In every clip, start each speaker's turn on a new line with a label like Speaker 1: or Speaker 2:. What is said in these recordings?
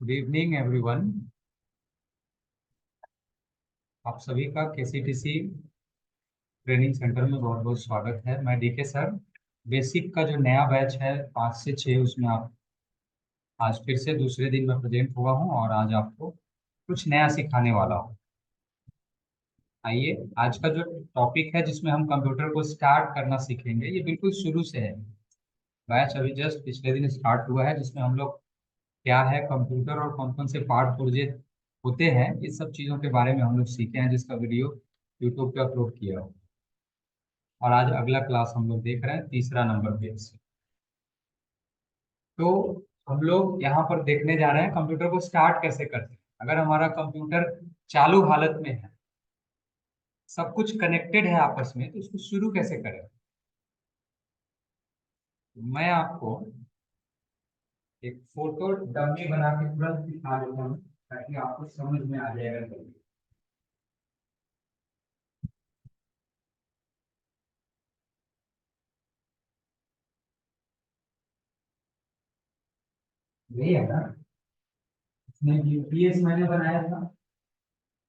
Speaker 1: Good evening everyone. आप सभी का केसीटीसी ट्रेनिंग सेंटर में बहुत बहुत स्वागत है। मैं डीके सर। बेसिक का जो नया बैच है 5 से 6, उसमें आप आज फिर से दूसरे दिन में प्रेजेंट हुआ हूँ और आज आपको कुछ नया सिखाने वाला हूँ। आइए, आज का जो टॉपिक है जिसमें हम कंप्यूटर को स्टार्ट करना सीखेंगे, ये बिल्कुल शुरू से है। बैच अभी जस्ट पिछले दिन स्टार्ट हुआ है, जिसमें हम लोग क्या है कंप्यूटर और कौन कौन से पार्ट पुर्जे होते हैं, इस सब चीज़ों के बारे में हम लोग सीखे हैं, जिसका वीडियो यूट्यूब पे अपलोड किया हो। और आज अगला क्लास हम लोग देख रहे हैं, तीसरा नंबर पेज से। तो हम लोग यहाँ पर देखने जा रहे हैं कंप्यूटर को स्टार्ट कैसे करते हैं। अगर हमारा कंप्यूटर चालू हालत में है, सब कुछ कनेक्टेड है आपस में, तो उसको शुरू कैसे करें। तो मैं आपको एक फोटो डमी बना के तुरंत दिखा देता हूँ, ताकि आपको समझ में आ जाएगा जल्दी। यही है ना, इसमें यूपीएस मैंने बनाया था।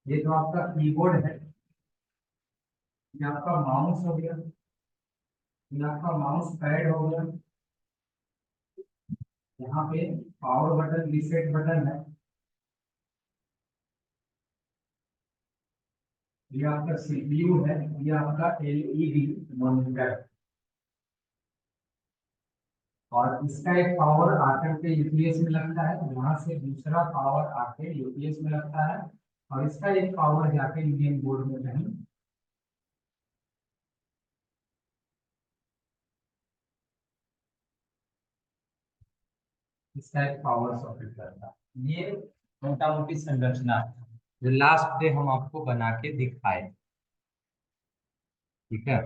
Speaker 1: ये तो आपका कीबोर्ड है, ये आपका माउस हो गया, ये आपका माउस पैड हो गया। यहाँ पे पावर बटन, रीसेट बटन है। ये आपका सीपीयू है, ये आपका एलईडी मॉनिटर। और इसका एक पावर आकर के यूपीएस में लगता है, वहां से दूसरा पावर आके यूपीएस में लगता है, और इसका एक पावर जाके मेन बोर्ड में कहीं। इसका एक पावर सॉकेट करता है। ये मोटा मोटी संरचना है जो लास्ट डे हम आपको बना के दिखाए। ठीक है।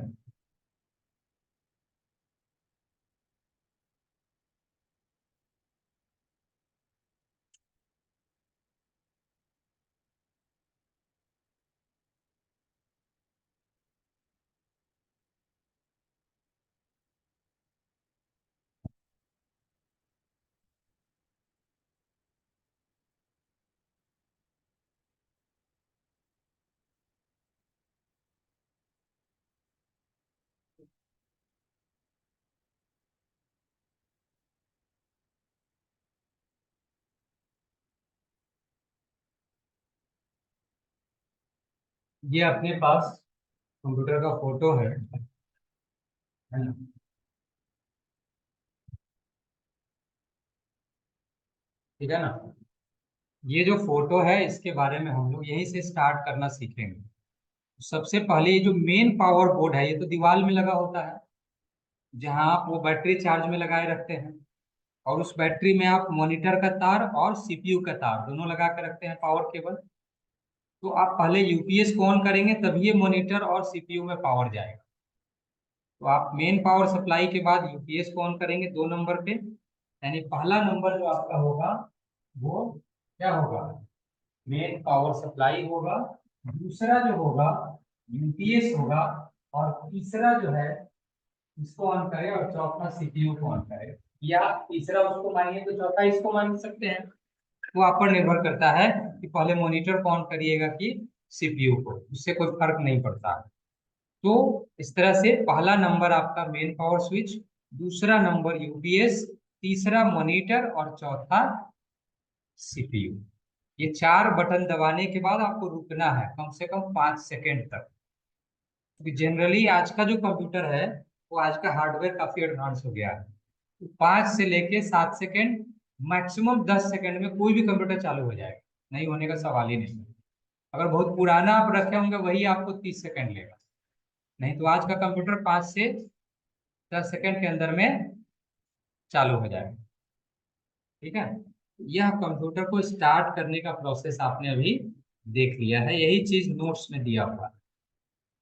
Speaker 1: ये अपने पास कंप्यूटर का फोटो है ना। ठीक है ना। ये जो फोटो है, इसके बारे में हम लोग यहीं से स्टार्ट करना सीखेंगे। सबसे पहले ये जो मेन पावर बोर्ड है, ये तो दीवार में लगा होता है, जहां आप वो बैटरी चार्ज में लगाए रखते हैं। और उस बैटरी में आप मॉनिटर का तार और सीपीयू का तार दोनों लगा के रखते हैं, पावर केबल। तो आप पहले यूपीएस को ऑन करेंगे, तभी ये मॉनिटर और सीपीयू में पावर जाएगा। तो आप मेन पावर सप्लाई के बाद यूपीएस को ऑन करेंगे 2 नंबर पे, यानी पहला नंबर जो आपका होगा वो क्या होगा, मेन पावर सप्लाई होगा। दूसरा जो होगा यूपीएस होगा। और तीसरा जो है, इसको ऑन करें, और चौथा सीपीयू को ऑन करें। या तीसरा उसको मानिए तो चौथा इसको मान सकते हैं। वो आप पर निर्भर करता है कि पहले मॉनिटर को ऑन करिएगा कि सीपीयू को, उससे कोई फर्क नहीं पड़ता है। तो इस तरह से पहला नंबर आपका मेन पावर स्विच, दूसरा नंबर यूपीएस, तीसरा मॉनिटर और चौथा सीपीयू। ये 4 बटन दबाने के बाद आपको रुकना है कम से कम 5 सेकेंड तक। क्योंकि जनरली आज का जो कंप्यूटर है, वो आज का हार्डवेयर काफी एडवांस हो गया है। तो 5 से लेके 7 सेकेंड, मैक्सिमम 10 सेकेंड में कोई भी कंप्यूटर चालू हो जाएगा, नहीं होने का सवाल ही नहीं। अगर बहुत पुराना आप रखे होंगे, वही आपको 30 सेकेंड लेगा। नहीं तो आज का कंप्यूटर 5 से 10 सेकेंड के अंदर में चालू हो जाएगा। ठीक है। यह कंप्यूटर को स्टार्ट करने का प्रोसेस आपने अभी देख लिया है, यही चीज नोट्स में दिया हुआ है।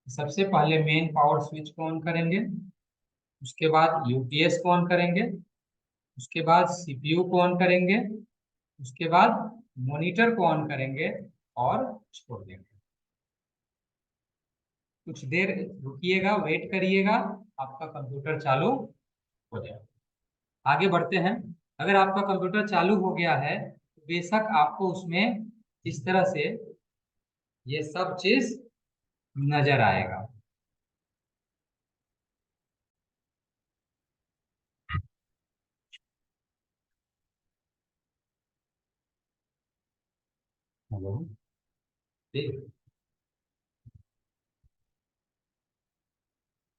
Speaker 1: सबसे पहले मेन पावर स्विच को ऑन करेंगे, उसके बाद यूपीएस को ऑन करेंगे, उसके बाद सीपीयू को ऑन करेंगे, उसके बाद मॉनिटर को ऑन करेंगे और छोड़ देंगे। कुछ देर रुकिएगा, वेट करिएगा, आपका कंप्यूटर चालू हो जाएगा। आगे बढ़ते हैं। अगर आपका कंप्यूटर चालू हो गया है, बेशक आपको उसमें इस तरह से ये सब चीज नजर आएगा। हेलो। ठीक।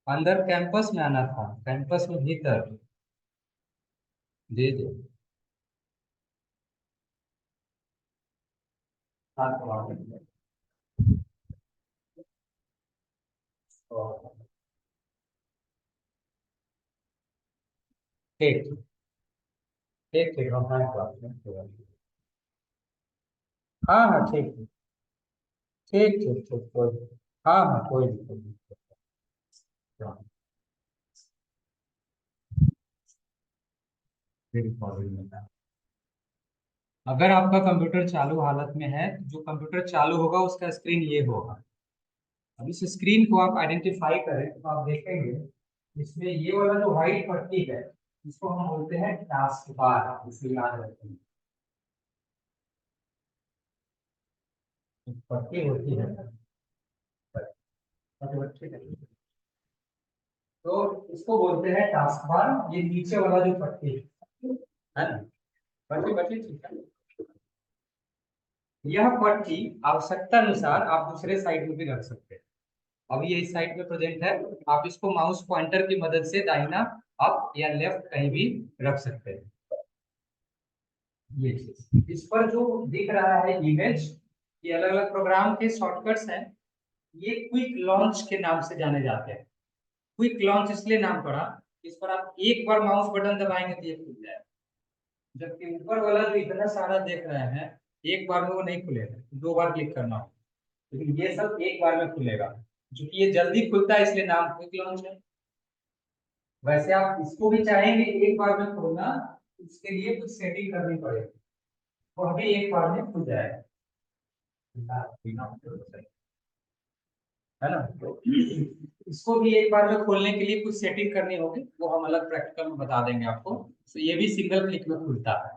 Speaker 1: अंदर कैंपस में आना था, कैंपस में भीतर। जी जी। हाँ, तो ठीक ठीक ठीक, हम हाँ बात में। हाँ हाँ ठीक है। ठीक ठीक ठीक, कोई। हाँ हाँ, कोई दिक्कत नहीं। हाँ, फिर प्रॉब्लम नहीं था। अगर आपका कंप्यूटर चालू हालत में है तो जो कंप्यूटर चालू होगा उसका स्क्रीन ये होगा। अब इस स्क्रीन को आप आइडेंटिफाई करें तो आप देखेंगे इसमें ये वाला जो व्हाइट पट्टी है इसको हम बोलते हैं टास्क बार, इसे याद रखेंगे। एक पट्टी होती है, ठीक है, तो इसको बोलते हैं टास्क बार। ये नीचे वाला जो पट्टी है ना, पट्टी पट्टी, ठीक है। यह पट्टी आवश्यकता अनुसार आप दूसरे साइड में भी रख सकते हैं। अभी ये इस साइड में प्रेजेंट है, आप इसको माउस पॉइंटर की मदद से दाहिना अप या लेफ्ट कहीं भी रख सकते हैं। ये चीज इस पर जो दिख रहा है इमेज, ये अलग अलग प्रोग्राम के शॉर्टकट्स हैं। ये क्विक लॉन्च के नाम से जाने जाते हैं। क्विक लॉन्च इसलिए नाम पड़ा, इस पर आप एक बार माउस बटन दबाएंगे तो ये खुल जाएगा। जबकि ऊपर वाला जो इतना सारा देख रहे हैं, एक बार में वो नहीं खुलेगा, दो बार क्लिक करना होगा। लेकिन ये सब एक बार में खुलेगा, क्योंकि ये जल्दी खुलता है इसलिए नाम क्विक लॉन्च है। वैसे आप इसको भी चाहेंगे एक बार में खोलना, उसके लिए कुछ सेटिंग करनी पड़ेगी, वो अभी एक बार में खुल जाएगा, है ना। तो इसको भी एक बार में खोलने के लिए कुछ सेटिंग करनी होगी, वो हम अलग प्रैक्टिकल में बता देंगे आपको। तो ये भी सिंगल क्लिक में खुलता है,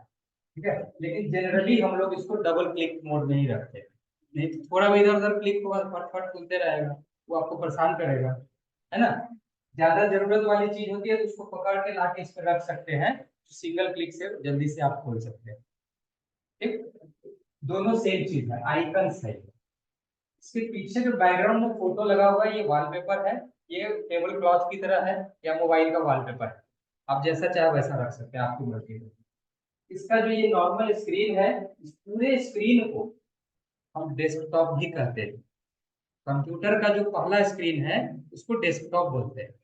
Speaker 1: ठीक है। लेकिन जनरली हम लोग इसको डबल क्लिक मोड में ही रखते हैं, नहीं तो थोड़ा भी इधर उधर क्लिक होगा फट फट खुलते रहेगा, वो आपको परेशान करेगा, है ना। ज्यादा जरूरत वाली चीज होती है तो उसको पकड़ के लाके इस पर रख सकते हैं, तो सिंगल क्लिक से जल्दी से आप खोल सकते हैं। ठीक, दोनों सेम चीज है, आइकन है। इसके पीछे जो बैकग्राउंड में फोटो लगा हुआ है ये वॉलपेपर है, ये टेबल क्लॉथ की तरह है या मोबाइल का वॉलपेपर है। आप जैसा चाहे वैसा रख सकते हैं, आपकी मर्जी है। इसका जो ये नॉर्मल स्क्रीन है, इस पूरे स्क्रीन को हम डेस्कटॉप भी कहते हैं। कंप्यूटर का जो पहला स्क्रीन है उसको डेस्कटॉप बोलते हैं।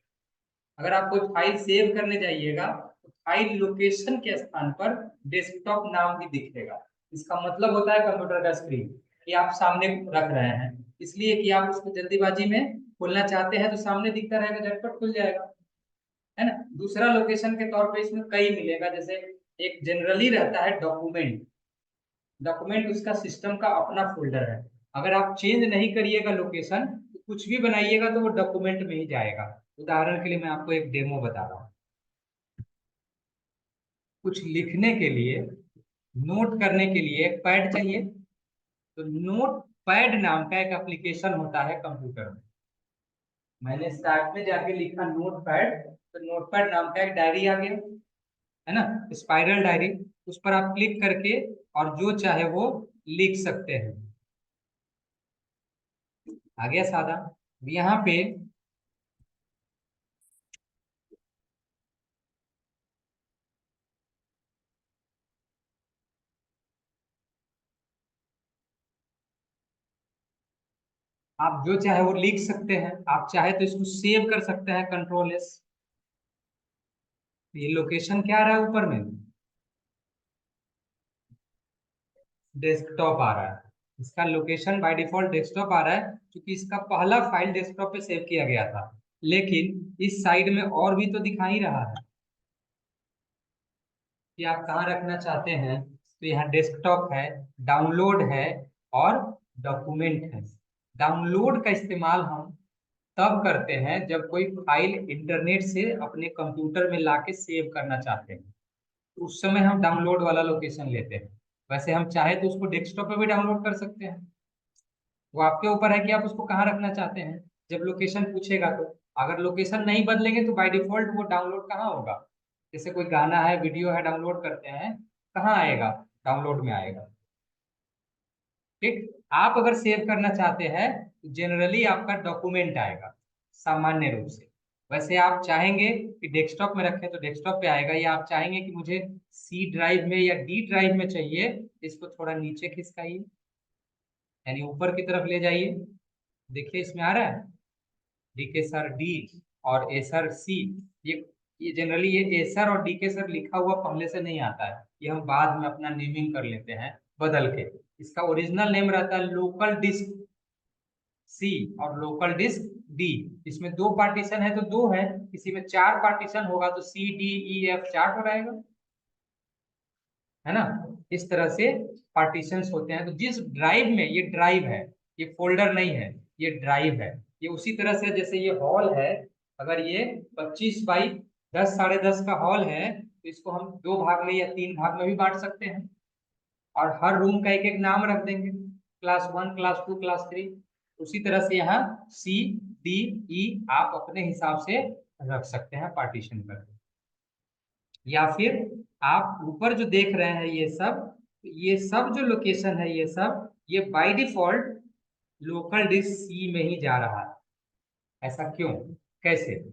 Speaker 1: अगर आप कोई फाइल सेव करने जाइएगा तो फाइल लोकेशन के स्थान पर डेस्कटॉप नाम भी दिखेगा। इसका मतलब होता है कंप्यूटर का स्क्रीन कि आप सामने रख रहे हैं, इसलिए कि आप उसको जल्दीबाजी में खोलना चाहते हैं तो सामने दिखता रहेगा, झटपट खुल जाएगा, है ना। दूसरा लोकेशन के तौर पे इसमें कई मिलेगा, जैसे एक जनरली रहता है डॉक्यूमेंट। डॉक्यूमेंट उसका सिस्टम का अपना फोल्डर है। अगर आप चेंज नहीं करिएगा लोकेशन तो कुछ भी बनाइएगा तो वो डॉक्यूमेंट में ही जाएगा। उदाहरण के लिए मैं आपको एक डेमो बता रहा हूँ। कुछ लिखने के लिए, नोट करने के लिए एक पैड चाहिए, तो नोट पैड नाम का एक एप्लीकेशन होता है कंप्यूटर में। मैंने स्टार्ट में जाके लिखा नोट पैड, तो नोट पैड नाम का एक डायरी आ गया, है ना, स्पाइरल डायरी। उस पर आप क्लिक करके और जो चाहे वो लिख सकते हैं। आ गया सादा। यहाँ पे आप जो चाहे वो लिख सकते हैं, आप चाहे तो इसको सेव कर सकते हैं, कंट्रोल S। ये लोकेशन क्या आ रहा है ऊपर में, डेस्कटॉप आ रहा है। इसका लोकेशन बाय डिफॉल्ट डेस्कटॉप आ रहा है क्योंकि इसका पहला फाइल डेस्कटॉप पे सेव किया गया था। लेकिन इस साइड में और भी तो दिखा ही रहा है कि आप कहाँ रखना चाहते हैं। तो यहाँ डेस्कटॉप है, डाउनलोड है और डॉक्यूमेंट है। डाउनलोड का इस्तेमाल हम तब करते हैं जब कोई फाइल इंटरनेट से अपने कंप्यूटर में लाके सेव करना चाहते हैं, तो उस समय हम डाउनलोड वाला लोकेशन लेते हैं। वैसे हम चाहे तो उसको डेस्कटॉप पे भी डाउनलोड कर सकते हैं। वो आपके ऊपर है कि आप उसको कहाँ रखना चाहते हैं। जब लोकेशन पूछेगा तो अगर लोकेशन नहीं बदलेंगे तो बाय डिफॉल्ट वो डाउनलोड कहाँ होगा। जैसे कोई गाना है, वीडियो है, डाउनलोड करते हैं, कहाँ आएगा, डाउनलोड में आएगा। ठीक। आप अगर सेव करना चाहते हैं तो जनरली आपका डॉक्यूमेंट आएगा, सामान्य रूप से। वैसे आप चाहेंगे कि डेस्कटॉप में रखें तो डेस्कटॉप पे आएगा, या आप चाहेंगे कि मुझे सी ड्राइव में या डी ड्राइव में चाहिए, इसको थोड़ा नीचे खिसकाइए, यानी ऊपर की तरफ ले जाइए। देखिए इसमें आ रहा है डी के सर डी और एसर सी। ये ये जनरली ये एसर और डी के सर लिखा हुआ पहले से नहीं आता है, ये हम बाद में अपना नेमिंग कर लेते हैं बदल के। इसका ओरिजिनल नेम रहता है लोकल डिस्क सी और लोकल डिस्क डी। इसमें दो पार्टीशन है तो दो है, किसी में चार पार्टीशन होगा तो सी डी ई एफ चार हो रहेगा, है ना। इस तरह से पार्टीशंस होते हैं। तो जिस ड्राइव में, ये ड्राइव है, ये फोल्डर नहीं है, ये ड्राइव है। ये उसी तरह से जैसे ये हॉल है, अगर ये 25 बाई 10 साढ़े 10 का हॉल है तो इसको हम दो भाग में या तीन भाग में भी बांट सकते हैं, और हर रूम का एक एक नाम रख देंगे, class one, class two, class three. उसी तरह से यहाँ सी डी ई आप अपने हिसाब से रख सकते हैं पार्टीशन करके। या फिर आप ऊपर जो देख रहे हैं ये सब जो लोकेशन है, ये by default local disk C में ही जा रहा है। ऐसा क्यों, कैसे?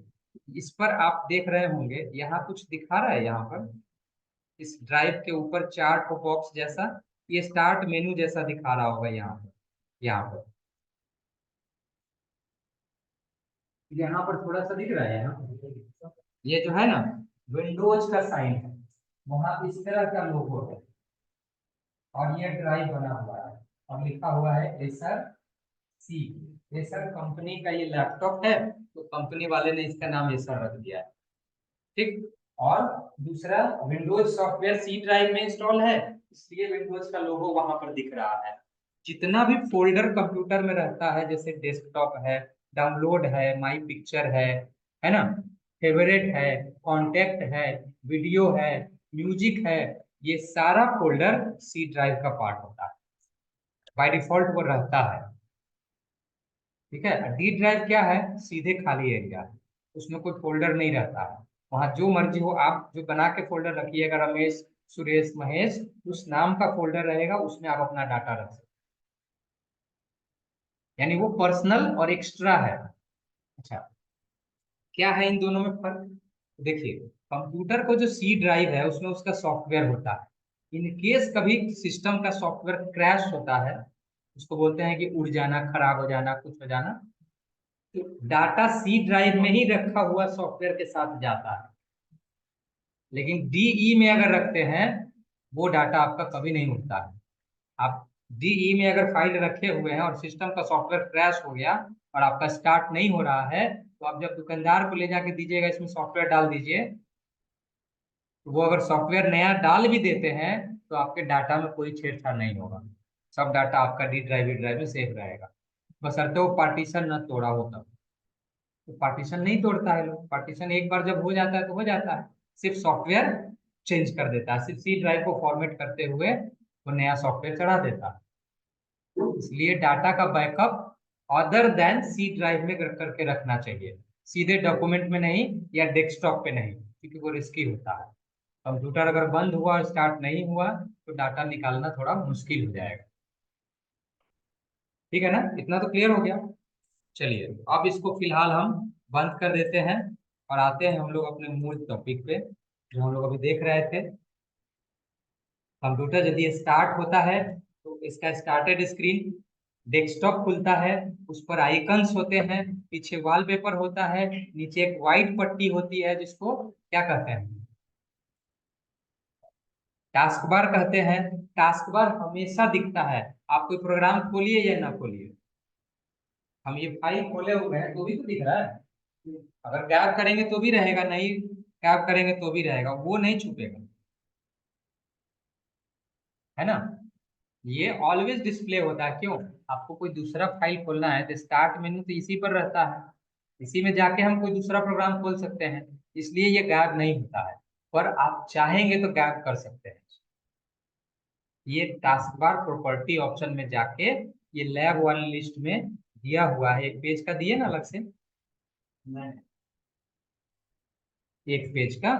Speaker 1: इस पर आप देख रहे होंगे यहाँ कुछ दिखा रहा है, यहाँ पर इस ड्राइव के ऊपर चार ठो बॉक्स जैसा, ये स्टार्ट मेनू जैसा दिखा रहा होगा यहाँ पर। यहाँ पर यहाँ पर थोड़ा सा दिख रहा है, यहाँ ये जो है ना विंडोज का साइन है, वहां इस तरह का लोगो है, और ये ड्राइव बना हुआ है और लिखा हुआ है एसर सी। एसर कंपनी का ये लैपटॉप है, तो कंपनी वाले ने इसका नाम एसर रख दिया है। ठीक। और दूसरा, विंडोज सॉफ्टवेयर सी ड्राइव में इंस्टॉल है, इसलिए विंडोज का लोगो वहां पर दिख रहा है। जितना भी फोल्डर कंप्यूटर में रहता है, जैसे डेस्कटॉप है, डाउनलोड है, माई पिक्चर है ना, फेवरेट है, कॉन्टेक्ट है, वीडियो है, म्यूजिक है, ये सारा फोल्डर सी ड्राइव का पार्ट होता है, बाय डिफॉल्ट वो रहता है। ठीक है। डी ड्राइव क्या है, सीधे खाली एरिया है, उसमें कोई फोल्डर नहीं रहता है। वहां जो मर्जी हो आप जो बना के फोल्डर रखिएगा, रमेश, सुरेश, महेश, उस नाम का फोल्डर रहेगा, उसमें आप अपना डाटा रख सकते हैं। यानी वो पर्सनल और एक्स्ट्रा है। अच्छा, क्या है इन दोनों में फर्क? देखिए, कंप्यूटर को जो सी ड्राइव है उसमें उसका सॉफ्टवेयर होता है। इन केस कभी सिस्टम का सॉफ्टवेयर क्रैश होता है, उसको बोलते हैं कि उड़ जाना, खराब हो जाना, कुछ हो जाना, तो डाटा सी ड्राइव में ही रखा हुआ सॉफ्टवेयर के साथ जाता है। लेकिन डीई में अगर रखते हैं, वो डाटा आपका कभी नहीं उठता है। आप डीई में अगर फाइल रखे हुए हैं और सिस्टम का सॉफ्टवेयर क्रैश हो गया और आपका स्टार्ट नहीं हो रहा है, तो आप जब दुकानदार को ले जाके दीजिएगा इसमें सॉफ्टवेयर डाल दीजिए, तो वो अगर सॉफ्टवेयर नया डाल भी देते हैं तो आपके डाटा में कोई छेड़छाड़ नहीं होगा। सब डाटा आपका डी ड्राइव वी ड्राइव में सेफ रहेगा, बशर्ते वो पार्टीशन न तोड़ा हो तब। तो पार्टीशन नहीं तोड़ता है लोग, पार्टीशन एक बार जब हो जाता है तो हो जाता है, सिर्फ सॉफ्टवेयर चेंज कर देता है, सिर्फ सी ड्राइव को फॉर्मेट करते हुए वो नया सॉफ्टवेयर चढ़ा देता है। इसलिए डाटा का backup other than C drive में करके रखना चाहिए, सीधे डॉक्यूमेंट में नहीं या डेस्कटॉप पे नहीं, क्योंकि वो रिस्की होता है। कंप्यूटर अगर बंद हुआ और स्टार्ट नहीं हुआ तो डाटा निकालना थोड़ा मुश्किल हो जाएगा। ठीक है ना, इतना तो क्लियर हो गया। चलिए, अब इसको फिलहाल हम बंद कर देते हैं और आते हैं हम लोग अपने मूल टॉपिक पे, जो हम लोग अभी देख रहे थे। कंप्यूटर यदि स्टार्ट होता है तो इसका स्टार्टेड स्क्रीन, डेस्कटॉप खुलता है, उस पर आइकन्स होते हैं, पीछे वॉलपेपर होता है, नीचे एक व्हाइट पट्टी होती है जिसको क्या कहते हैं, टास्क बार कहते हैं। टास्क बार हमेशा दिखता है, आप कोई प्रोग्राम खोलिए या ना खोलिए। हम ये फाइल खोले हुए हैं तो भी तो दिख रहा है, अगर गैप करेंगे तो भी रहेगा, नहीं गैप करेंगे तो भी रहेगा, वो नहीं छुपेगा, है ना। ये ऑलवेज डिस्प्ले होता है। क्यों? आपको कोई दूसरा फाइल खोलना है तो स्टार्ट मेनू तो इसी पर रहता है, इसी में जाके हम कोई दूसरा प्रोग्राम खोल सकते हैं, इसलिए ये गायब नहीं होता है। पर आप चाहेंगे तो गायब कर सकते हैं। ये टास्क बार प्रॉपर्टी ऑप्शन में जाके ये लैब वाली लिस्ट में दिया हुआ है, एक पेज का दिए ना अलग से, एक पेज का।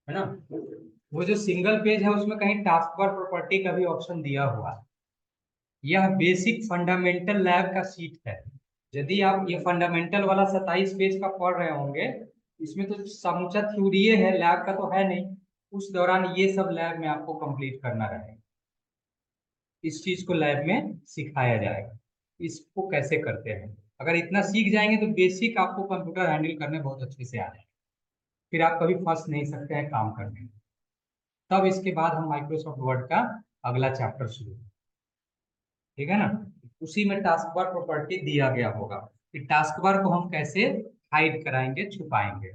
Speaker 1: है ना, वो जो सिंगल पेज है उसमें कहीं टास्क बार प्रॉपर्टी का भी ऑप्शन दिया हुआ है। यह बेसिक फंडामेंटल लैब का सीट है। यदि आप ये फंडामेंटल वाला 27 पेज का पढ़ रहे होंगे, इसमें तो समूचा थ्योरी है, लैब का तो है नहीं। उस दौरान ये सब लैब में आपको कंप्लीट करना रहेगा। इस चीज को लैब में सिखाया जाएगा, इसको कैसे करते हैं। अगर इतना सीख जाएंगे तो बेसिक आपको कंप्यूटर हैंडल करने बहुत अच्छे से आ जाएगा, फिर आप कभी फंस नहीं सकते हैं काम करने में। तब इसके बाद हम माइक्रोसॉफ्ट वर्ड का अगला चैप्टर शुरू, ठीक है ना। उसी में टास्क बार प्रॉपर्टी दिया गया होगा कि टास्क बार को हम कैसे हाइड कराएंगे, छुपाएंगे।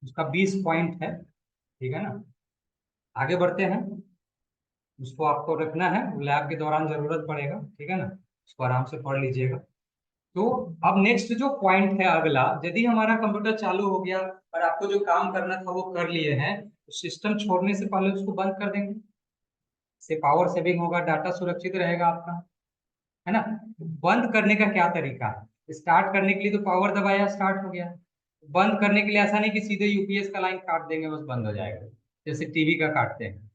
Speaker 1: उसका 20 पॉइंट है, ठीक है ना। आगे बढ़ते हैं, उसको आपको रखना है, लैब के दौरान जरूरत पड़ेगा, ठीक है ना। उसको आराम से पढ़ लीजिएगा। तो अब नेक्स्ट जो पॉइंट है अगला, यदि हमारा कंप्यूटर चालू हो गया और आपको जो काम करना था वो कर लिए हैं, तो सिस्टम छोड़ने से पहले उसको बंद कर देंगे। इससे पावर सेविंग होगा, डाटा सुरक्षित रहेगा आपका, है ना। बंद करने का क्या तरीका है? स्टार्ट करने के लिए तो पावर दबाया, स्टार्ट हो गया। बंद करने के लिए ऐसा नहीं कि सीधे यूपीएस का लाइन काट देंगे बस बंद हो जाएगा, जैसे टीवी का काटते हैं।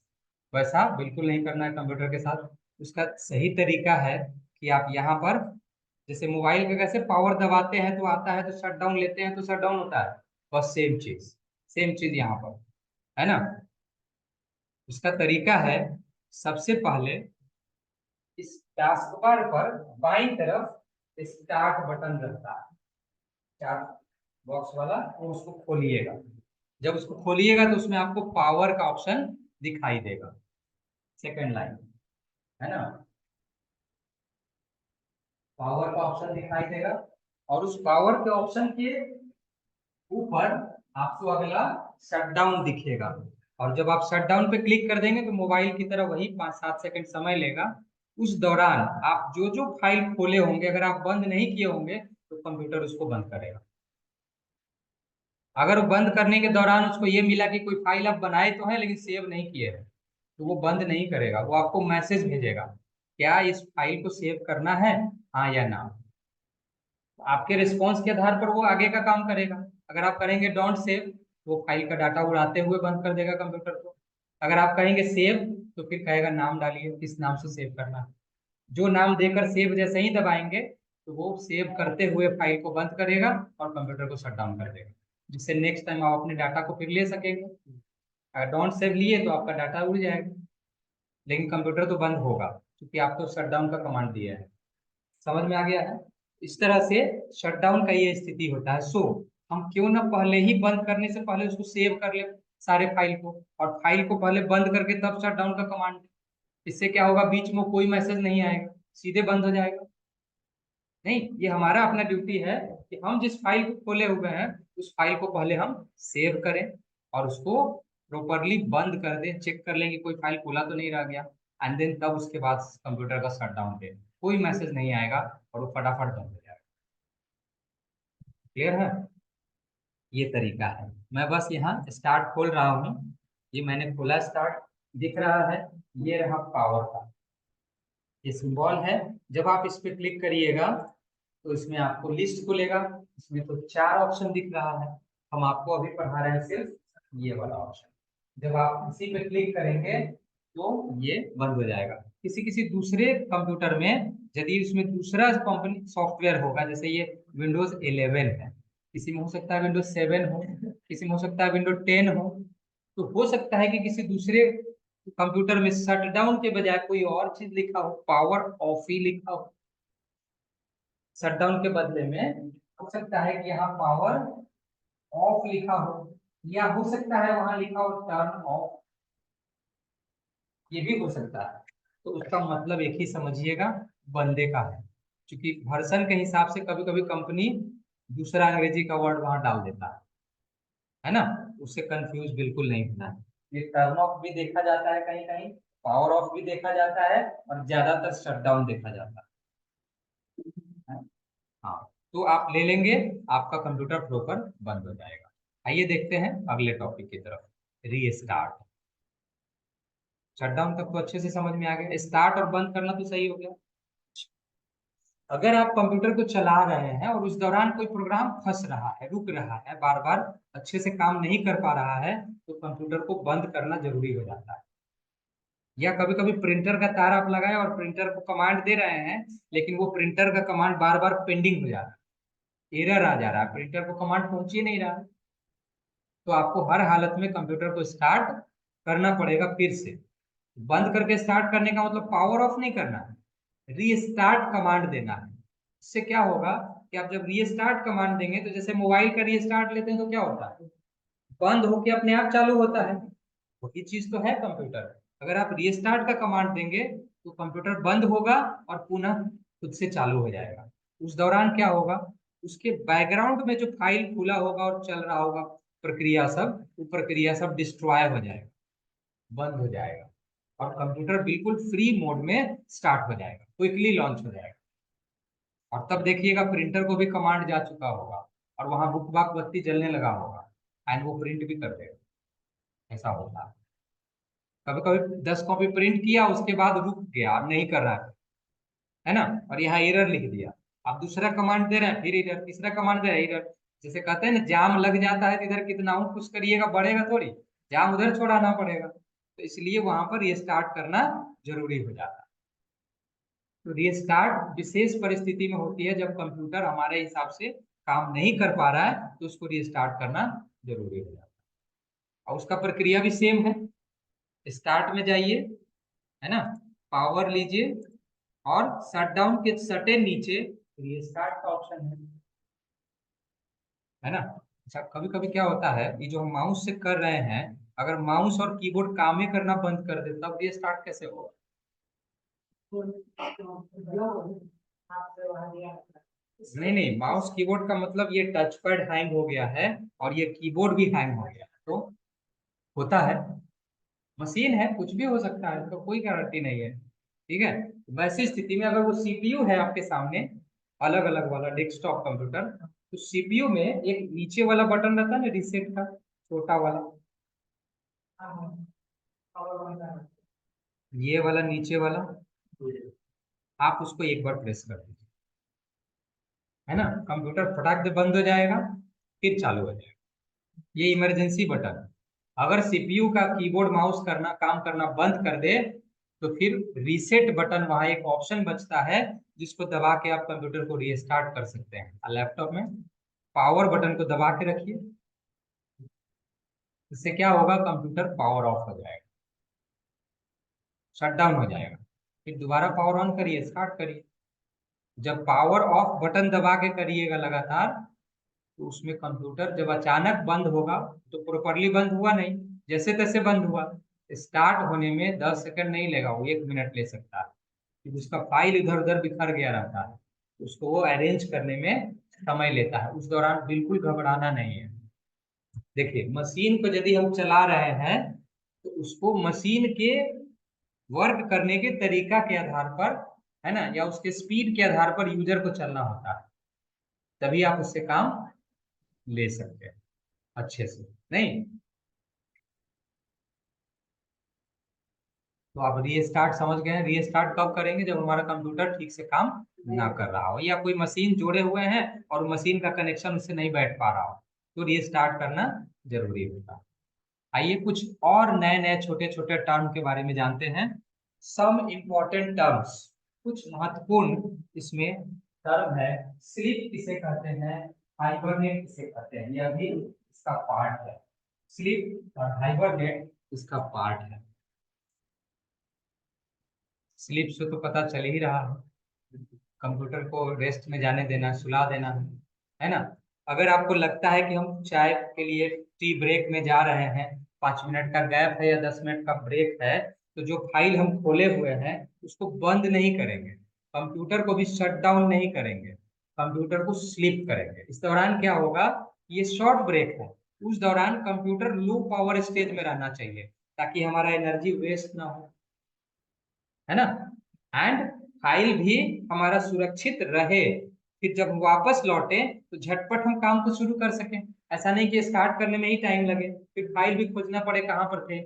Speaker 1: वैसा बिल्कुल नहीं करना है कंप्यूटर के साथ। उसका सही तरीका है कि आप यहाँ पर, जैसे मोबाइल का कैसे पावर दबाते हैं तो आता है, तो शट डाउन लेते हैं तो शट डाउन होता है, बस सेम चीज यहाँ पर, है ना। उसका तरीका है, सबसे पहले इस टास्क बार पर बाईं तरफ स्टार्ट बटन रहता है, स्टार्ट बॉक्स वाला, और उसको खोलिएगा। जब उसको खोलिएगा तो उसमें आपको पावर का ऑप्शन दिखाई देगा, सेकंड लाइन, है ना। पावर का ऑप्शन दिखाई देगा, और उस पावर के ऑप्शन के ऊपर आपको अगला शटडाउन दिखेगा। और जब आप शटडाउन पे क्लिक कर देंगे तो मोबाइल की तरह वही 5-7 सेकंड समय लेगा। उस दौरान आप जो जो फाइल खोले होंगे, अगर आप बंद नहीं किए होंगे तो कंप्यूटर उसको बंद करेगा। अगर वो बंद करने के दौरान उसको ये मिला कि कोई फाइल आप बनाए तो है लेकिन सेव नहीं किए हैं, तो वो बंद नहीं करेगा, वो आपको मैसेज भेजेगा, क्या इस फाइल को सेव करना है, हाँ या ना। आपके रिस्पॉन्स के आधार पर वो आगे का काम करेगा। अगर आप करेंगे डोंट सेव, वो फाइल का डाटा उड़ाते हुए बंद कर देगा कंप्यूटर को। अगर आप कहेंगे सेव, तो फिर कहेगा नाम डालिए, किस नाम से सेव करना है। जो नाम देकर सेव जैसे ही दबाएंगे तो वो सेव करते हुए फाइल को बंद करेगा और कंप्यूटर को शट डाउन कर देगा, जिससे नेक्स्ट टाइम आप अपने डाटा को फिर ले सकेंगे। अगर डोंट सेव लिए तो आपका डाटा उड़ जाएगा, लेकिन कंप्यूटर तो बंद होगा, क्योंकि आपको शट डाउन का कमांड दिया है। समझ में आ गया है। इस तरह से शटडाउन का ये स्थिति होता है। सो हम क्यों ना पहले ही बंद करने से पहले उसको सेव कर ले, सारे फाइल को, और फाइल को पहले बंद करके तब शटडाउन का कमांड। इससे क्या होगा, बीच में कोई मैसेज नहीं आएगा, सीधे बंद हो जाएगा। नहीं, ये हमारा अपना ड्यूटी है कि हम जिस फाइल को खोले हुए हैं उस फाइल को पहले हम सेव करें और उसको प्रॉपरली बंद कर दें, चेक कर लें कि कोई फाइल खुला तो नहीं रह गया, एंड देन तब उसके बाद कंप्यूटर का शट डाउन दें। कोई मैसेज नहीं आएगा और वो फटाफट बंद हो जाएगा। क्लियर है। ये तरीका है। मैं बस यहाँ स्टार्ट खोल रहा हूँ, ये मैंने खोला स्टार्ट, दिख रहा है, ये रहा पावर का, ये सिंबल है। जब आप इस पे क्लिक करिएगा तो इसमें आपको लिस्ट खुलेगा। इसमें तो 4 ऑप्शन दिख रहा है, हम आपको अभी पढ़ा रहे हैं सिर्फ ये वाला ऑप्शन। जब आप इसी पे क्लिक करेंगे तो ये बंद हो जाएगा। किसी किसी दूसरे कंप्यूटर में यदि इसमें दूसरा कंपनी सॉफ्टवेयर होगा, जैसे ये विंडोज 11 है, किसी में हो सकता है विंडोज 7 हो, किसी में हो सकता है विंडोज 10 हो, तो हो सकता है कि किसी दूसरे कंप्यूटर में शट डाउन के बजाय कोई और चीज लिखा हो, पावर ऑफ ही लिखा हो। शट डाउन के बदले में हो सकता है कि यहाँ पावर ऑफ लिखा हो, या हो सकता है वहां लिखा हो टर्न ऑफ, ये भी हो सकता है। तो उसका मतलब एक ही समझिएगा, बंदे का है। क्योंकि वर्जन के हिसाब से कभी कभी कंपनी दूसरा अंग्रेजी का वर्ड वहां डाल देता है ना, उससे कंफ्यूज बिल्कुल नहीं होना है। ये टर्न ऑफ भी देखा जाता है कहीं कहीं, पावर ऑफ भी देखा जाता है, और ज्यादातर शट डाउन देखा जाता है। हाँ, तो आप ले लेंगे, आपका कंप्यूटर प्रॉपर बंद हो जाएगा। आइए देखते हैं अगले टॉपिक की तरफ, रीस्टार्ट। शटडाउन तक तो अच्छे से समझ में आ गया, स्टार्ट और बंद करना तो सही हो गया। अगर आप कंप्यूटर को चला रहे हैं और उस दौरान कोई प्रोग्राम फंस रहा है, रुक रहा है, बार बार अच्छे से काम नहीं कर पा रहा है, तो कंप्यूटर को बंद करना जरूरी हो जाता है। या कभी कभी प्रिंटर का तार आप लगाए और प्रिंटर को कमांड दे रहे हैं, लेकिन वो प्रिंटर का कमांड बार बार पेंडिंग हो जा रहा है, एरर आ जा रहा है, प्रिंटर को कमांड पहुंच ही नहीं रहा है। तो आपको हर हालत में कंप्यूटर को स्टार्ट करना पड़ेगा फिर से। बंद करके स्टार्ट करने का मतलब पावर ऑफ नहीं करना है, रीस्टार्ट कमांड देना है। इससे क्या होगा कि आप जब रीस्टार्ट कमांड देंगे, तो जैसे मोबाइल का रीस्टार्ट लेते हैं तो क्या होता है, बंद होके अपने आप चालू होता है, वही चीज तो है कंप्यूटर। अगर आप रीस्टार्ट का कमांड देंगे तो कंप्यूटर बंद होगा और पुनः खुद से चालू हो जाएगा। उस दौरान क्या होगा, उसके बैकग्राउंड में जो फाइल खुला होगा और चल रहा होगा प्रक्रिया सब, वो प्रक्रिया सब डिस्ट्रॉय हो जाएगा, बंद हो जाएगा, और कंप्यूटर बिल्कुल फ्री मोड में स्टार्ट हो जाएगा, क्विकली लॉन्च हो जाएगा। और तब देखिएगा प्रिंटर को भी कमांड जा चुका होगा, और वहां बुक बाक बत्ती जलने लगा होगा, एंड वो प्रिंट भी कर देगा। ऐसा होता है। कभी कभी 10 कॉपी प्रिंट किया, उसके बाद रुक गया, अब नहीं कर रहा है ना, और यहाँ एरर लिख दिया। आप दूसरा कमांड दे रहे हैं, फिर एरर, तीसरा कमांड दे रहे हैं, एरर। जैसे कहते हैं ना, जाम लग जाता है तो इधर कितना हूं कुछ करिएगा, बढ़ेगा थोड़ी, जाम उधर छोड़ाना पड़ेगा। तो इसलिए वहां पर रीस्टार्ट करना जरूरी हो जाता है। तो रीस्टार्ट विशेष परिस्थिति में होती है, जब कंप्यूटर हमारे हिसाब से काम नहीं कर पा रहा है, तो उसको रीस्टार्ट करना जरूरी हो जाता है। और उसका प्रक्रिया भी सेम है। स्टार्ट में जाइए, है ना, पावर लीजिए, और शट डाउन के सटे नीचे रीस्टार्ट का ऑप्शन है ना। अच्छा, कभी कभी क्या होता है, ये जो हम माउस से कर रहे हैं, अगर माउस और कीबोर्ड काम ही करना बंद कर दे, तब रीस्टार्ट कैसे होगा। नहीं नहीं, माउस कीबोर्ड का मतलब ये टच पैड हैंग हो गया है, और ये कीबोर्ड भी हैंग हो गया है, तो होता है। मशीन है, कुछ भी हो सकता है, तो कोई गारंटी नहीं है। ठीक है, वैसी स्थिति में अगर वो सीपीयू है आपके सामने, अलग अलग वाला डेस्कटॉप कंप्यूटर, तो सीपीयू में एक नीचे वाला बटन रहता है ना, रीसेट का, छोटा वाला, ये वाला नीचे वाला, आप उसको एक बार प्रेस कर दीजिए, है ना, कंप्यूटर फटाक से बंद हो जाएगा, फिर चालू हो जाएगा। ये इमरजेंसी बटन। अगर सीपीयू का कीबोर्ड माउस करना काम करना बंद कर दे, तो फिर रीसेट बटन, वहां एक ऑप्शन बचता है, जिसको दबा के आप कंप्यूटर को रीस्टार्ट कर सकते हैं। लैपटॉप में पावर बटन को दबा के रखिए, इससे क्या होगा, कंप्यूटर पावर ऑफ हो जाएगा, शट डाउन हो जाएगा। फिर दोबारा पावर ऑन करिए, स्टार्ट करिए। जब पावर ऑफ बटन दबा के करिएगा लगातार, तो उसमें कंप्यूटर जब अचानक बंद होगा, तो प्रॉपरली बंद हुआ नहीं, जैसे तैसे बंद हुआ। स्टार्ट होने में 10 सेकंड नहीं लेगा, वो 1 मिनट ले सकता है, क्योंकि उसका फाइल इधर उधर बिखर गया रहता है, उसको वो अरेंज करने में समय लेता है। उस दौरान बिल्कुल घबराना नहीं है। देखिए, मशीन को यदि हम चला रहे हैं, तो उसको मशीन के वर्क करने के तरीका के आधार पर, है ना, या उसके स्पीड के आधार पर यूजर को चलना होता है, तभी आप उससे काम ले सकते हैं अच्छे से। नहीं तो आप रीस्टार्ट समझ गए हैं, रीस्टार्ट कब करेंगे, जब हमारा कंप्यूटर ठीक से काम ना कर रहा हो, या कोई मशीन जोड़े हुए हैं और मशीन का कनेक्शन उससे नहीं बैठ पा रहा हो, तो रीस्टार्ट करना जरूरी होता है। आइए कुछ और नए नए छोटे छोटे टर्म के बारे में जानते हैं। सम इम्पोर्टेंट टर्म्स, कुछ महत्वपूर्ण इसमें टर्म है। स्लीप किसे कहते हैं, हाइबरनेट किसे कहते हैं, यह भी इसका पार्ट है। स्लीप और हाइबरनेट इसका पार्ट है। स्लीप से तो पता चल ही रहा है, कंप्यूटर को रेस्ट में जाने देना, सुला देना है ना। अगर आपको लगता है कि हम चाय के लिए टी ब्रेक में जा रहे हैं, 5 मिनट का गैप है या 10 मिनट का ब्रेक है, तो जो फाइल हम खोले हुए हैं उसको बंद नहीं करेंगे, कंप्यूटर को भी शट डाउन नहीं करेंगे, कंप्यूटर को स्लीप करेंगे। इस दौरान क्या होगा, ये शॉर्ट ब्रेक है, उस दौरान कंप्यूटर लो पावर स्टेज में रहना चाहिए ताकि हमारा एनर्जी वेस्ट ना हो, है ना। एंड फाइल भी हमारा सुरक्षित रहे, फिर जब हम वापस लौटे तो झटपट हम काम को शुरू कर सकें। ऐसा नहीं कि स्टार्ट करने में ही टाइम लगे, फिर फाइल भी खोजना पड़े कहाँ पर थे।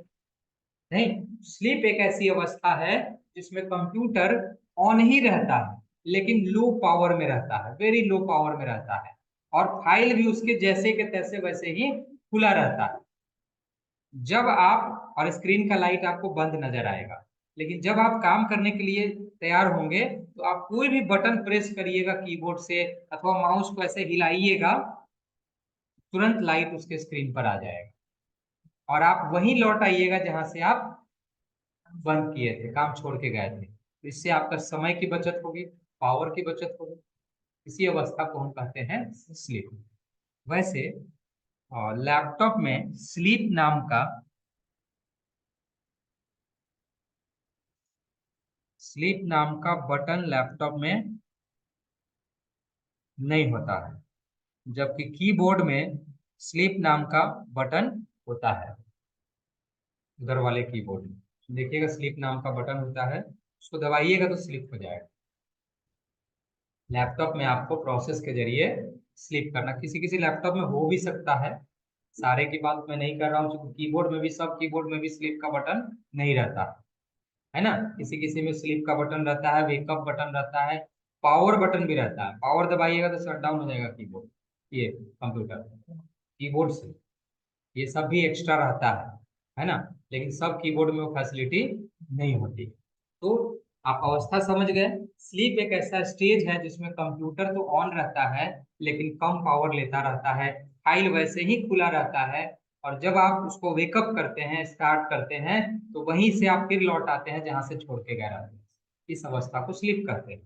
Speaker 1: नहीं, स्लीप एक ऐसी अवस्था है जिसमें कंप्यूटर ऑन ही रहता है लेकिन लो पावर में रहता है, वेरी लो पावर में रहता है, और फाइल भी उसके जैसे के तैसे वैसे ही खुला रहता है। जब आप, और स्क्रीन का लाइट आपको बंद नजर आएगा, लेकिन जब आप काम करने के लिए तैयार होंगे तो आप कोई भी बटन प्रेस करिएगा कीबोर्ड से अथवा माउस को ऐसे हिलाइएगा, तुरंत लाइट उसके स्क्रीन पर आ जाएगा और आप वहीं लौट आइएगा जहां से आप बंद किए थे, काम छोड़ के गए थे। तो इससे आपका समय की बचत होगी, पावर की बचत होगी। इसी अवस्था को हम कहते हैं स्लीप। वैसे लैपटॉप में स्लीप नाम का बटन लैपटॉप में नहीं होता है, जबकि कीबोर्ड में स्लीप नाम का बटन होता है। उधर वाले कीबोर्ड में देखिएगा स्लीप नाम का बटन होता है, उसको दबाइएगा तो स्लीप हो जाएगा। लैपटॉप में आपको प्रोसेस के जरिए स्लीप करना, किसी किसी लैपटॉप में हो भी सकता है, सारे की बात मैं नहीं कर रहा हूँ, क्योंकि कीबोर्ड में भी, सब कीबोर्ड में भी स्लीप का बटन नहीं रहता है ना। किसी किसी में स्लीप का बटन रहता है, वेकअप बटन रहता है, पावर बटन भी रहता है। पावर दबाइएगा तो शट डाउन हो जाएगा कीबोर्ड, ये कंप्यूटर कीबोर्ड से, ये सब भी एक्स्ट्रा रहता है ना। लेकिन सब कीबोर्ड में वो फैसिलिटी नहीं होती। तो आप अवस्था समझ गए। स्लीप एक ऐसा स्टेज है जिसमें कंप्यूटर तो ऑन रहता है लेकिन कम पावर लेता रहता है, फाइल वैसे ही खुला रहता है, और जब आप उसको वेकअप करते हैं, स्टार्ट करते हैं, तो वहीं से आप फिर लौट आते हैं जहां से छोड़ के गए रहते हैं। इस अवस्था को स्लीप कहते हैं।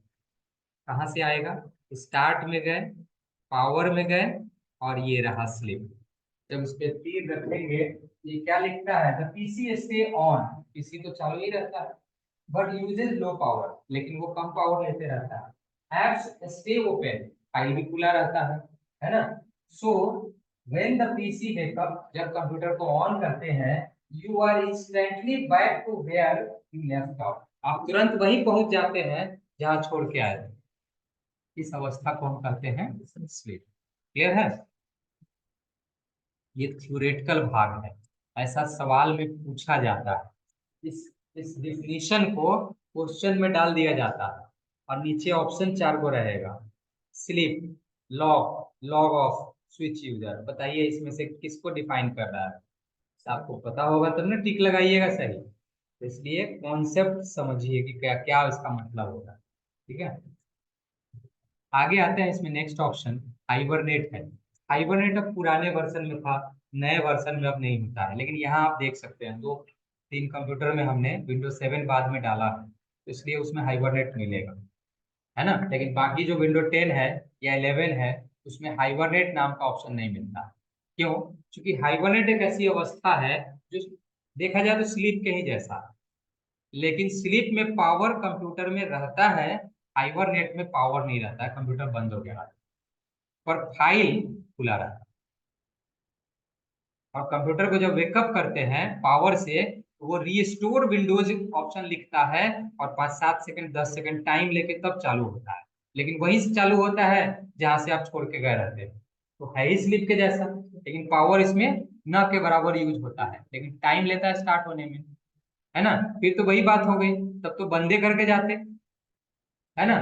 Speaker 1: कहाँ से आएगा, स्टार्ट में गए, पावर में गए, और ये रहा स्लीप। जब उस पर तीर रखेंगे, ये क्या लिखता है, the PC stay on, PC तो चालू ही रहता है बट यूजेस लो पावर, लेकिन वो कम पावर लेते रहता है। एप्स स्टे ओपन, फाइल भी खुला रहता है ना। So when the PC wake up, जब कंप्यूटर को ऑन करते हैं, you are instantly back to where you left off, आप तुरंत वहीं पहुंच जाते हैं जहां छोड़ के आए थे। इस अवस्था को हम कहते हैं स्लीप। क्लियर है। ये थ्योरेटिकल भाग है, ऐसा सवाल में पूछा जाता है। इस डिफिनीशन को क्वेश्चन में डाल दिया जाता है और नीचे ऑप्शन 4 को रहेगा, sleep, log, log of, switch user. बताइए इसमें से किसको डिफाइन कर रहा है। आपको पता होगा तब ना टिक लगाइएगा सही। तो इसलिए कॉन्सेप्ट समझिए कि क्या क्या इसका मतलब होगा। ठीक है, आगे आते हैं। इसमें नेक्स्ट ऑप्शन हाइबरनेट है। हाइबरनेट अब पुराने वर्जन में था, नए वर्जन में अब नहीं होता है, लेकिन यहाँ आप देख सकते हैं 2 3 कंप्यूटर में हमने विंडोज 7 बाद में डाला है, तो इसलिए उसमें हाइबरनेट मिलेगा, है ना। लेकिन बाकी जो विंडो 10 है या 11 है, उसमें हाइबरनेट नाम का ऑप्शन नहीं मिलता। क्यों? क्योंकि हाइबरनेट एक ऐसी अवस्था है जो देखा जाए तो स्लीप के ही जैसा है, लेकिन स्लीप में पावर कंप्यूटर में रहता है, हाइबरनेट में पावर नहीं रहता है, कंप्यूटर बंद हो गया पर फाइल खुला रहता है। और कंप्यूटर को जब वेकअप करते हैं पावर से, तो वो रीस्टोर विंडोज ऑप्शन लिखता है, और 5 7 सेकंड 10 सेकंड टाइम लेके तब चालू होता है, लेकिन वहीं से चालू होता है जहां से आप छोड़ के गए रहते हैं। तो है ही स्लिप के जैसा, लेकिन पावर इसमें न के बराबर यूज होता है, लेकिन टाइम लेता है स्टार्ट होने में, है ना। फिर तो वही बात हो गई, तब तो बंदे करके जाते, है ना।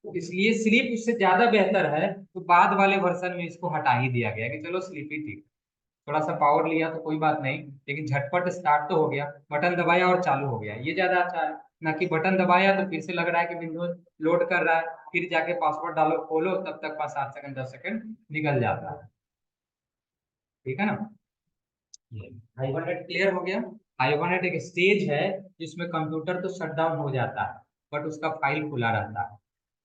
Speaker 1: तो इसलिए स्लीप उससे ज्यादा बेहतर है, तो बाद वाले वर्जन में इसको हटा ही दिया गया कि चलो स्लीप ही ठीक, थोड़ा सा पावर लिया तो कोई बात नहीं, लेकिन झटपट स्टार्ट तो हो गया, बटन दबाया और चालू हो गया, ये ज्यादा अच्छा है। ना कि बटन दबाया तो फिर से लग रहा है कि विंडोज लोड कर रहा है, फिर जाके पासवर्ड डालो खोलो, तब तक 5 7 सेकंड 10 सेकंड निकल जाता है। ठीक है ना। ये हाइबरनेट क्लियर हो गया। हाइबरनेट एक स्टेज है जिसमें कंप्यूटर तो शट डाउन हो जाता है बट उसका फाइल खुला रहता है।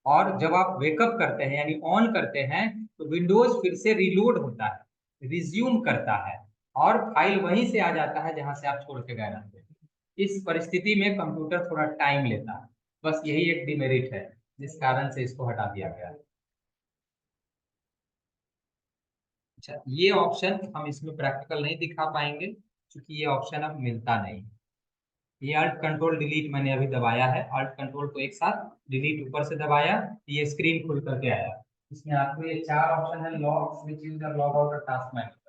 Speaker 1: और जब आप वेकअप करते हैं यानी ऑन करते हैं तो विंडोज फिर से रिलोड होता है, रिज्यूम करता है और फाइल वहीं से आ जाता है जहां से आप छोड़ के गए रहते हैं। इस परिस्थिति में कंप्यूटर थोड़ा टाइम लेता है, बस यही एक डिमेरिट है जिस कारण से इसको हटा दिया गया है। अच्छा, ये ऑप्शन हम इसमें प्रैक्टिकल नहीं दिखा पाएंगे क्योंकि ये ऑप्शन अब मिलता नहीं। ये अल्ट कंट्रोल डिलीट मैंने अभी दबाया है, अल्ट कंट्रोल को एक साथ डिलीट ऊपर से दबाया, ये स्क्रीन खुल करके आया। इसमें आपको ये चार ऑप्शन है, log, switch user, log out और टास्क मैनेजर।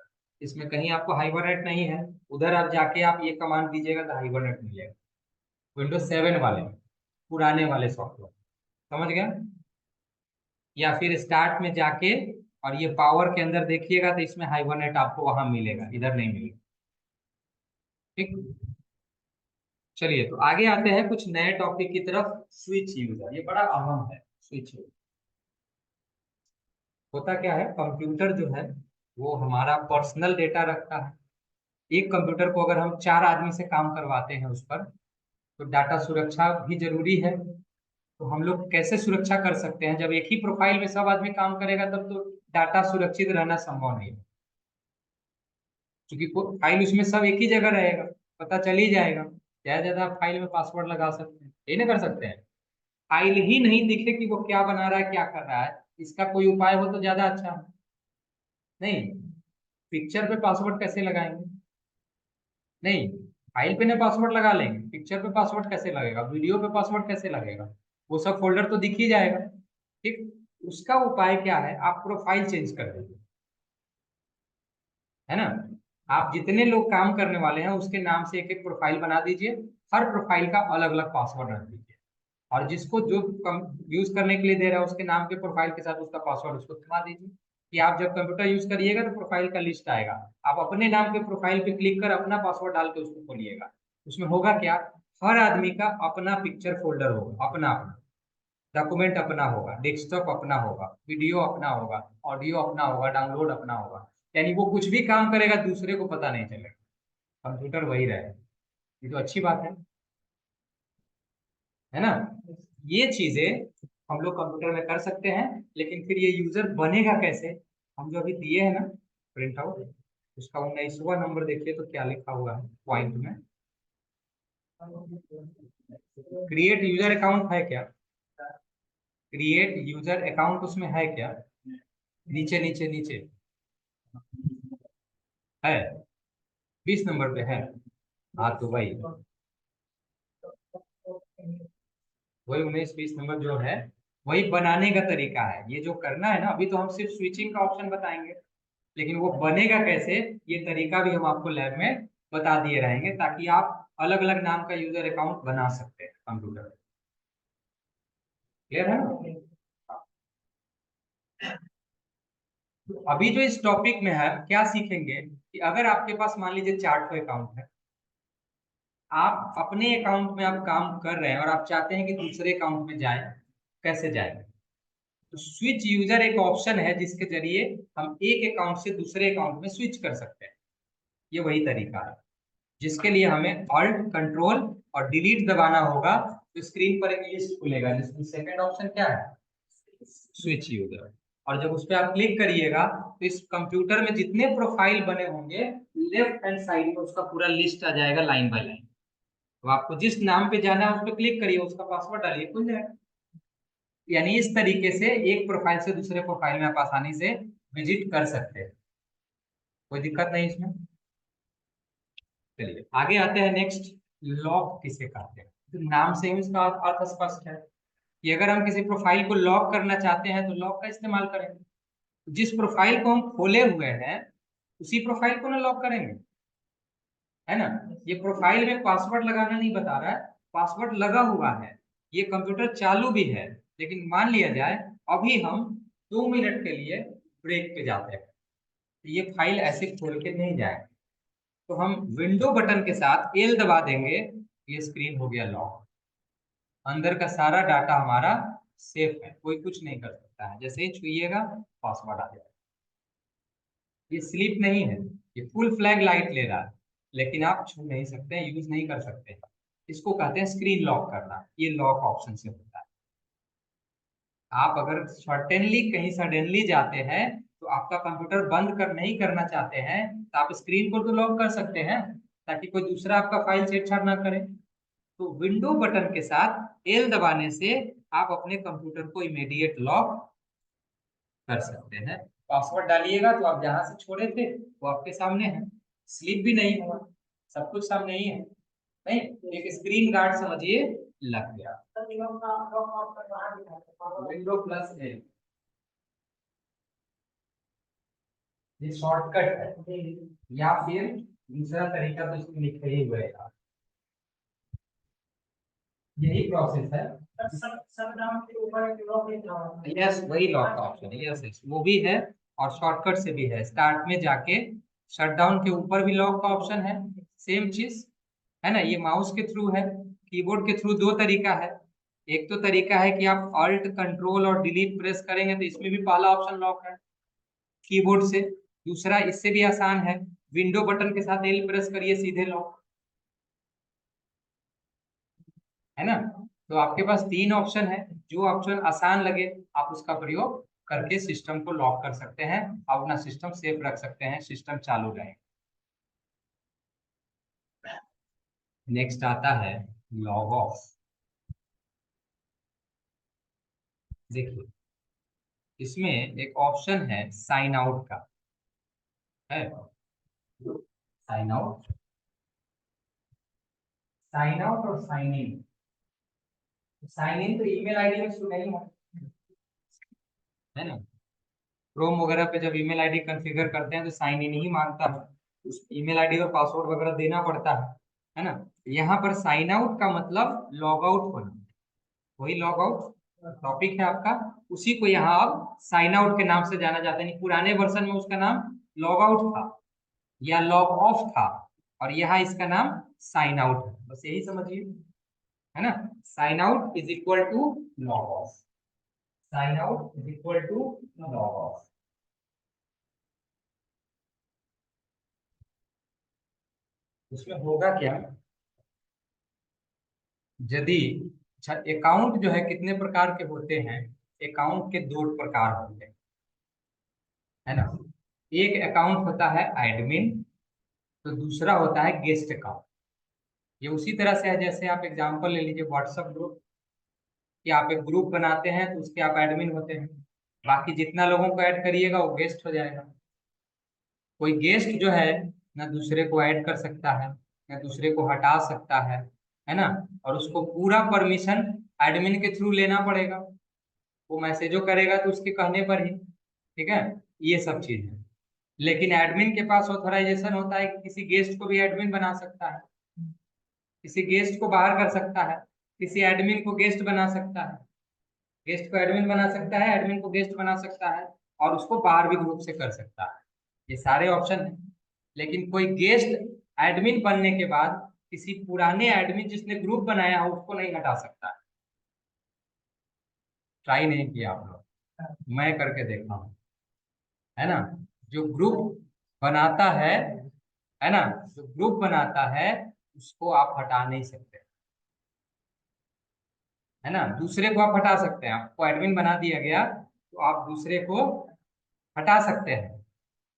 Speaker 1: इसमें कहीं आपको हाइबरनेट नहीं है, उधर आप जाके आप ये कमांड दीजिएगा तो हाइबरनेट मिलेगा। विंडोज 7 वाले, पुराने वाले सॉफ्टवेयर, समझ गया। या फिर स्टार्ट में जाके और ये पावर के अंदर देखिएगा तो इसमें हाइबरनेट आपको वहां मिलेगा, इधर नहीं मिलेगा। ठीक, चलिए तो आगे आते हैं कुछ नए टॉपिक की तरफ। स्विच यूजर, ये बड़ा अहम है। स्विच यूजर होता क्या है, कंप्यूटर जो है वो हमारा पर्सनल डेटा रखता है। एक कंप्यूटर को अगर हम चार आदमी से काम करवाते हैं उस पर, तो डाटा सुरक्षा भी जरूरी है। तो हम लोग कैसे सुरक्षा कर सकते हैं, जब एक ही प्रोफाइल में सब आदमी काम करेगा तब तो डाटा सुरक्षित रहना संभव नहीं है, क्योंकि फाइल उसमें सब एक ही जगह रहेगा, पता चल ही जाएगा। ज्यादा ज्यादा आप फाइल में पासवर्ड लगा सकते हैं, ये ना कर सकते हैं। फाइल ही नहीं दिखे कि वो क्या बना रहा है क्या कर रहा है, इसका कोई उपाय हो तो ज्यादा अच्छा है। नहीं, पिक्चर पे पासवर्ड कैसे लगाएंगे? नहीं, फाइल पे ना पासवर्ड लगा लेंगे, पिक्चर पे पासवर्ड कैसे लगेगा, वीडियो पे पासवर्ड कैसे लगेगा? वो सब फोल्डर तो दिख ही जाएगा। ठीक, उसका उपाय क्या है, आप प्रोफाइल चेंज कर दीजिए, है ना। आप जितने लोग काम करने वाले हैं उसके नाम से एक एक प्रोफाइल बना दीजिए, हर प्रोफाइल का अलग अलग पासवर्ड रख दीजिए, और जिसको जो यूज करने के लिए दे रहा है उसके नाम के प्रोफाइल के साथ उसका पासवर्ड उसको थमा दीजिए, कि आप जब कंप्यूटर यूज करिएगा तो प्रोफाइल का लिस्ट आएगा, आप अपने नाम के प्रोफाइल पे क्लिक कर अपना पासवर्ड डाल के उसको खोलिएगा। उसमें होगा क्या, हर आदमी का अपना पिक्चर फोल्डर होगा, अपना अपना डॉक्यूमेंट अपना होगा, डेस्कटॉप अपना होगा, वीडियो अपना होगा, ऑडियो अपना होगा, डाउनलोड अपना होगा। यानी वो कुछ भी काम करेगा दूसरे को पता नहीं चलेगा, कंप्यूटर वही रहेगा। ये तो अच्छी बात है ना। ये चीजें हम लोग कंप्यूटर में कर सकते हैं, लेकिन फिर ये यूजर बनेगा कैसे? हम जो अभी दिए हैं ना प्रिंट आउट, उसका 19वां नंबर देखिए तो क्या लिखा हुआ है पॉइंट में। क्रिएट यूजर अकाउंट है क्या? क्रिएट यूजर अकाउंट उसमें है क्या? नीचे नीचे नीचे है, 20 नंबर पे है। हाँ तो वही 19 20 नंबर जो है, वही बनाने का तरीका है। ये जो करना है ना, अभी तो हम सिर्फ स्विचिंग का ऑप्शन बताएंगे, लेकिन वो बनेगा कैसे, ये तरीका भी हम आपको लैब में बता दिए रहेंगे, ताकि आप अलग अलग नाम का यूजर अकाउंट बना सकते हैं कंप्यूटर में। क्लियर है ना। तो अभी जो इस टॉपिक में है क्या सीखेंगे कि अगर आपके पास मान लीजिए चार्ट पे अकाउंट है, आप अपने अकाउंट में आप काम कर रहे हैं और आप चाहते हैं कि दूसरे अकाउंट में जाए, कैसे जाए? तो स्विच यूजर एक ऑप्शन है जिसके जरिए हम एक अकाउंट से दूसरे अकाउंट में स्विच कर सकते हैं। ये वही तरीका है जिसके लिए हमें अल्ट कंट्रोल और डिलीट दबाना होगा। तो स्क्रीन पर एक लिस्ट खुलेगा जिसमें सेकंड ऑप्शन क्या है, स्विच यूजर। और जब उस पर आप क्लिक करिएगा तो इस कंप्यूटर में जितने प्रोफाइल बने होंगे, लेफ्ट हैंड साइड में उसका पूरा लिस्ट आ जाएगा लाइन बाय लाइन। तो आपको जिस नाम पे जाना है उस पर क्लिक करिए, उसका पासवर्ड डालिए, खुल जाएगा। यानी इस तरीके से एक प्रोफाइल से दूसरे प्रोफाइल में आप आसानी से विजिट कर सकते हैं, कोई दिक्कत नहीं इसमें। चलिए आगे आते हैं नेक्स्ट। लॉक किसे कहते हैं? तो नाम से ही इसका अर्थ स्पष्ट है कि अगर हम किसी प्रोफाइल को लॉक करना चाहते हैं तो लॉक का इस्तेमाल करेंगे। जिस प्रोफाइल को हम खोले हुए हैं उसी प्रोफाइल को ना लॉक करेंगे, है ना। ये प्रोफाइल में पासवर्ड लगाना नहीं बता रहा है, पासवर्ड लगा हुआ है, ये कंप्यूटर चालू भी है। लेकिन मान लिया जाए अभी हम 2 मिनट के लिए ब्रेक पे जाते हैं, तो ये फाइल ऐसे खोल के नहीं जाए, तो हम विंडो बटन के साथ एल दबा देंगे, ये स्क्रीन हो गया लॉक। अंदर का सारा डाटा हमारा सेफ है, कोई कुछ नहीं कर सकता है, जैसे ही छुइएगा पासवर्ड आ जाएगा। ये स्लिप नहीं है, ये फुल फ्लैग लाइट ले रहा है, लेकिन आप छू नहीं सकते, यूज नहीं कर सकते। इसको कहते हैं स्क्रीन लॉक करना, ये लॉक ऑप्शन से होता है। आप अगर सर्टेनली कहीं सडनली जाते हैं तो आपका कंप्यूटर बंद कर नहीं करना चाहते हैं, तो आप स्क्रीन को तो लॉक कर सकते हैं ताकि कोई दूसरा आपका फाइल छेड़छाड़ ना करे। तो विंडो बटन के साथ एल दबाने से आप अपने कंप्यूटर को इमीडिएट लॉक कर सकते हैं। पासवर्ड डालिएगा तो आप जहां से छोड़े थे वो आपके सामने है, स्लिप भी नहीं हुआ, सब कुछ सामने ही है। नहीं, एक स्क्रीन गार्ड समझिए लग गया। विंडो प्लस ए, ये शॉर्टकट है, या फिर दूसरा तरीका तो इसमें लिखे ही हुए है, यही प्रोसेस है। यस, वही लॉक का ऑप्शन है, यस यस वो भी है, और शॉर्टकट से भी है। स्टार्ट में जाके शटडाउन के ऊपर भी लॉक का ऑप्शन है, सेम चीज है ना। ये माउस के थ्रू है, कीबोर्ड के थ्रू दो तरीका है। एक तो तरीका है कि आप ऑल्ट कंट्रोल और डिलीट प्रेस करेंगे तो इसमें भी पहला ऑप्शन लॉक है कीबोर्ड से। दूसरा इससे भी आसान है, विंडो बटन के साथ एल प्रेस करिए, सीधे लॉक, है ना। तो आपके पास तीन ऑप्शन है, जो ऑप्शन आसान लगे आप उसका प्रयोग करके सिस्टम को लॉक कर सकते हैं, आप अपना सिस्टम सेफ रख सकते हैं, सिस्टम चालू रहे। नेक्स्ट आता है लॉग ऑफ। देखिए, इसमें एक ऑप्शन है साइन आउट का, है साइन आउट, साइन आउट और साइन इन। साइन इन तो ईमेल आईडी में शुरू नहीं है ना। क्रोम वगैरह पे जब ईमेल आईडी कॉन्फ़िगर करते हैं तो साइन इन ही मांगता है, उस ईमेल आईडी और पासवर्ड वगैरह देना पड़ता है ना। यहाँ पर साइन आउट का मतलब लॉग आउट होना, वही लॉग आउट टॉपिक है आपका, उसी को यहाँ अब साइन आउट के नाम से जाना जाता है। पुराने वर्जन में उसका नाम लॉग आउट था या लॉग ऑफ था, और यहाँ इसका नाम साइन आउट है, बस यही समझिए, है ना। Sign out is equal to log off, sign out is equal to log off. उसमें होगा क्या, यदि अच्छा, अकाउंट जो है कितने प्रकार के होते हैं, अकाउंट के दो प्रकार होते हैं, है ना। एक अकाउंट होता है एडमिन, तो दूसरा होता है गेस्ट अकाउंट। ये उसी तरह से है जैसे आप एग्जांपल ले लीजिए व्हाट्सएप ग्रुप, कि आप एक ग्रुप बनाते हैं तो उसके आप एडमिन होते हैं, बाकी जितना लोगों को ऐड करिएगा वो गेस्ट हो जाएगा। कोई गेस्ट जो है ना दूसरे को ऐड कर सकता है, ना दूसरे को हटा सकता है ना। और उसको पूरा परमिशन एडमिन के थ्रू लेना पड़ेगा, वो मैसेजो करेगा तो उसके कहने पर ही, ठीक है, ये सब चीज है। लेकिन एडमिन के पास ऑथराइजेशन होता है कि किसी गेस्ट को भी एडमिन बना सकता है, किसी गेस्ट को बाहर कर सकता है, किसी एडमिन को गेस्ट बना सकता है, गेस्ट को एडमिन बना सकता है, एडमिन को गेस्ट बना सकता है, और उसको बाहर भी ग्रुप से कर सकता है। ये सारे ऑप्शन है। लेकिन कोई गेस्ट एडमिन बनने के बाद किसी पुराने एडमिन जिसने ग्रुप बनाया हो उसको नहीं हटा सकता है। ट्राई नहीं किया आप लोग, मैं करके देखा हूँ, है ना। जो ग्रुप बनाता है ना, जो ग्रुप बनाता है उसको आप हटा नहीं सकते, है ना। दूसरे को आप हटा सकते हैं, आपको एडमिन बना दिया गया तो आप दूसरे को हटा सकते हैं,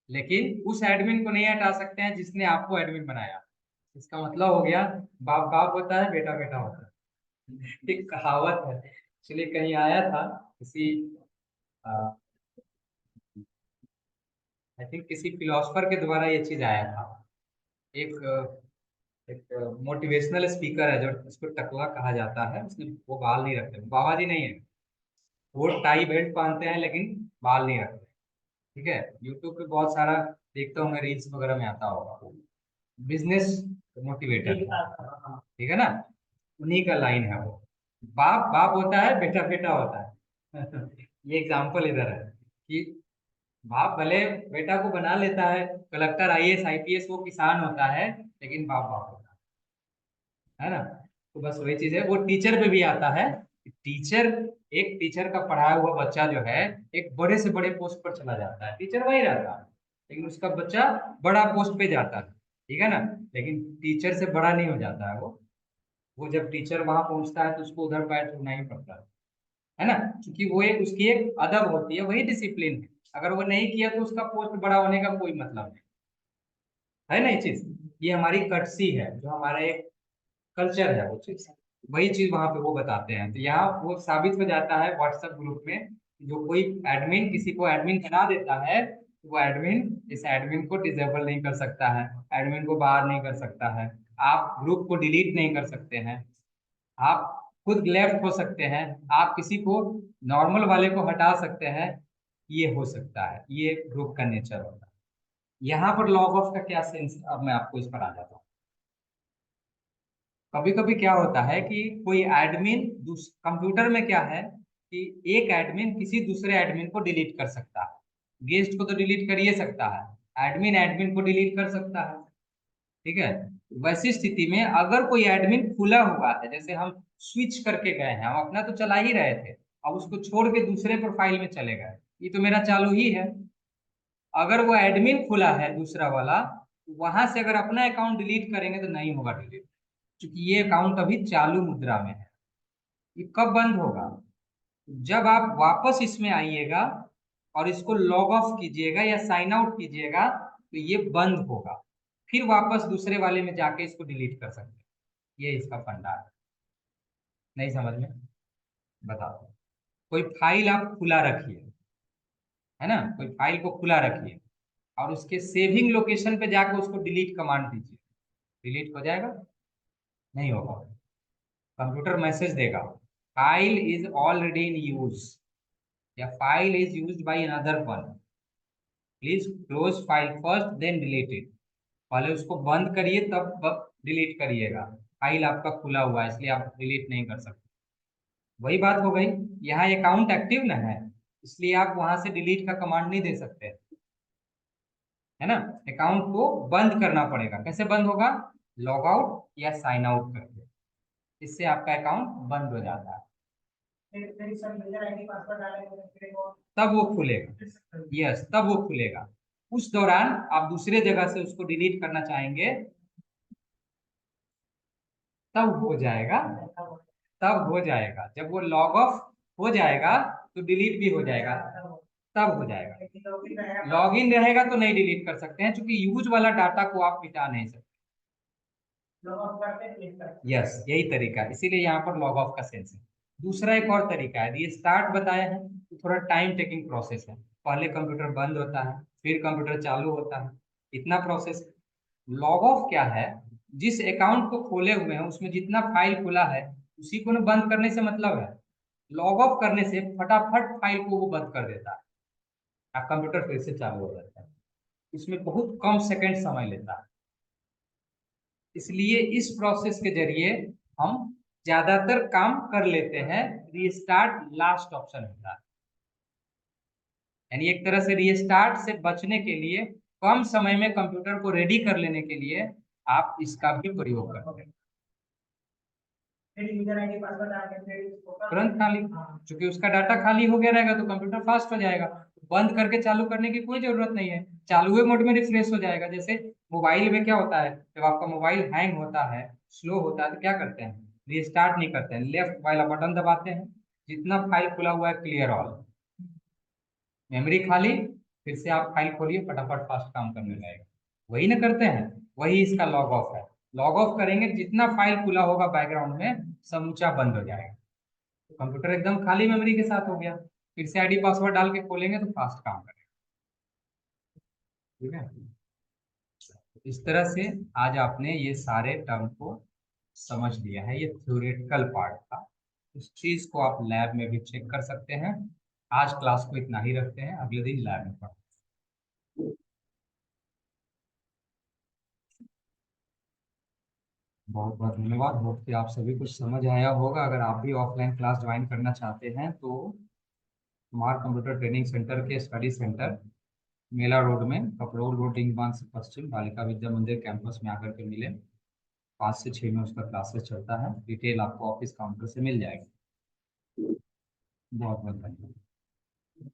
Speaker 1: लेकिन उस एडमिन को नहीं हटा सकते हैं जिसने आपको एडमिन बनाया। इसका मतलब हो गया, बाप बाप होता है, बेटा बेटा होता है, एक कहावत है। चलिए, कहीं आया था किसी, आई थिंक किसी फिलोसफर के द्वारा ये चीज आया था। एक एक मोटिवेशनल स्पीकर है जो, उसको टकला कहा जाता है, उसने वो बाल नहीं रखते, बाबा जी नहीं है, वो टाई बेल्ट पहनते हैं लेकिन बाल नहीं रखते, ठीक है। यूट्यूब पे बहुत सारा देखते होंगे, रील्स वगैरह में आता होगा, बिजनेस मोटिवेटर, ठीक है ना। उन्हीं का लाइन है वो, बाप बाप होता है, बेटा बेटा होता है। ये एग्जाम्पल इधर है कि बाप भले बेटा को बना लेता है कलेक्टर, आईएएस आईपीएस, वो किसान होता है, लेकिन बाप बाप होता है ना। तो बस वही चीज है, वो टीचर पे भी आता है। टीचर, एक टीचर का पढ़ाया हुआ बच्चा जो है एक बड़े से बड़े पोस्ट पर चला जाता है, टीचर वही रहता है, लेकिन उसका बच्चा बड़ा पोस्ट पे जाता है, ठीक है ना। लेकिन टीचर से बड़ा नहीं हो जाता है वो जब टीचर वहां पहुंचता है तो उसको उधर पैर छूना ही पड़ता है ना। क्योंकि वो एक उसकी एक अदब होती है, वही डिसिप्लिन है। अगर वो नहीं किया तो उसका पोस्ट बड़ा होने का कोई मतलब नहीं है ना। ये चीज, ये हमारी कर्टसी है, जो हमारा एक कल्चर है, वो चीज, वही चीज वहां पे वो बताते हैं। तो यहाँ वो साबित हो जाता है व्हाट्सएप ग्रुप में, जो कोई एडमिन किसी को एडमिन बना देता है, तो वो एडमिन इस एडमिन को डिसेबल नहीं कर सकता है, एडमिन को बाहर नहीं कर सकता है, आप ग्रुप को डिलीट नहीं कर सकते हैं, आप खुद लेफ्ट हो सकते हैं, आप किसी को नॉर्मल वाले को हटा सकते हैं। ये हो सकता है, ये ग्रुप का नेचर होता है। यहाँ पर लॉग ऑफ का क्या सेंस, अब मैं आपको इस पर आ जाता हूँ। कभी कभी क्या होता है कि कोई एडमिन कंप्यूटर में क्या है कि एक एडमिन किसी दूसरे एडमिन को डिलीट कर सकता है। गेस्ट को तो डिलीट कर ही सकता है, एडमिन एडमिन को डिलीट कर सकता है, ठीक है। वैसी स्थिति में अगर कोई एडमिन खुला हुआ है, जैसे हम स्विच करके गए हैं, हम अपना तो चला ही रहे थे, अब उसको छोड़ के दूसरे प्रोफाइल में चले गए, ये तो मेरा चालू ही है। अगर वो एडमिन खुला है दूसरा वाला, वहां से अगर अपना अकाउंट डिलीट करेंगे तो नहीं होगा डिलीट, क्योंकि ये अकाउंट अभी चालू मुद्रा में है। ये कब बंद होगा? जब आप वापस इसमें आइएगा और इसको लॉग ऑफ कीजिएगा या साइन आउट कीजिएगा, तो ये बंद होगा। फिर वापस दूसरे वाले में जाके इसको डिलीट कर सकते हैं। ये इसका फंडा है। नहीं समझ में? बताओ। कोई फाइल आप खुला रखिए, है ना, कोई फाइल को खुला रखिए और उसके सेविंग लोकेशन पे जाके उसको डिलीट कमांड दीजिए, डिलीट हो जाएगा? नहीं होगा। कंप्यूटर मैसेज देगा, file is already in use, या file is used by another one, please close file first then delete it. पहले उसको बंद करिए तब डिलीट करिएगा। फाइल आपका खुला हुआ है इसलिए आप डिलीट नहीं कर सकते। वही बात हो गई, यहाँ अकाउंट एक्टिव ना है, इसलिए आप वहां से डिलीट का कमांड नहीं दे सकते, है ना। अकाउंट को बंद करना पड़ेगा। कैसे बंद होगा? लॉग आउट या साइन आउट करके, इससे आपका अकाउंट बंद हो जाता है, तब वो खुलेगा। यस, तब वो खुलेगा। उस दौरान आप दूसरे जगह से उसको डिलीट करना चाहेंगे, तब हो जाएगा, तब हो जाएगा। जब वो लॉग ऑफ हो जाएगा तो डिलीट भी हो जाएगा, तब हो जाएगा। लॉगिन रहेगा तो नहीं डिलीट कर सकते हैं, क्योंकि यूज वाला डाटा को आप मिटा नहीं सकते। यस, यही तरीका है, इसीलिए यहाँ पर लॉग ऑफ का सेंस है। दूसरा एक और तरीका है, ये स्टार्ट बताया है, तो थोड़ा टाइम टेकिंग प्रोसेस है। पहले कंप्यूटर बंद होता है, फिर कंप्यूटर चालू होता है, इतना प्रोसेस। लॉग ऑफ क्या है? जिस अकाउंट को खोले हुए हैं उसमें जितना फाइल खुला है, उसी को ना बंद करने से मतलब है। लॉग ऑफ करने से फटाफट फाइल को वो बंद कर देता है, और कंप्यूटर फिर से चालू हो जाता है। इसमें बहुत कम सेकंड समय लेता है। इसलिए इस प्रोसेस के जरिए हम ज्यादातर काम कर लेते हैं। रीस्टार्ट लास्ट ऑप्शन होता है, यानी एक तरह से रीस्टार्ट से बचने के लिए, कम समय में कंप्यूटर को रेडी कर लेने के लिए आप इसका भी प्रयोग करते हैं। तुरंत खाली, क्योंकि उसका डाटा खाली हो गया रहेगा तो कंप्यूटर फास्ट हो जाएगा। बंद करके चालू करने की कोई जरूरत नहीं है, चालू हुए मोड में रिफ्रेश हो जाएगा। जैसे मोबाइल में क्या होता है, जब आपका मोबाइल हैंग होता है, स्लो होता है, तो क्या करते हैं? रीस्टार्ट नहीं करते हैं, लेफ्ट वाला बटन दबाते हैं, जितना फाइल खुला हुआ है क्लियर ऑल, मेमोरी खाली, फिर से आप फाइल खोलिए, फटाफट फास्ट काम करने लगेगा। वही ना करते हैं, वही इसका लॉग ऑफ है। लॉग ऑफ करेंगे, जितना फाइल खुला होगा बैकग्राउंड में समूचा बंद हो जाएगा, तो कंप्यूटर एकदम खाली मेमोरी के साथ हो गया। फिर से आईडी पासवर्ड डाल के खोलेंगे तो फास्ट काम करेगा, ठीक है। इस तरह से आज आपने ये सारे टर्म को समझ लिया है, ये थ्योरेटिकल पार्ट था। इस चीज को आप लैब में भी चेक कर सकते हैं। आज क्लास को इतना ही रखते हैं, अगले दिन लैब में पढ़ते हैं। बहुत बहुत धन्यवाद। होप कि आप सभी कुछ समझ आया होगा। अगर आप भी ऑफलाइन क्लास ज्वाइन करना चाहते हैं तो कुमार कंप्यूटर ट्रेनिंग सेंटर के स्टडी सेंटर, मेला रोड में, कपड़ोल रोड, रिंग से पश्चिम, बालिका विद्या मंदिर कैंपस में आकर के मिले। 5 से 6 में उसका क्लासेस चलता है। डिटेल आपको ऑफिस काउंटर से मिल जाएगी। बहुत बहुत धन्यवाद।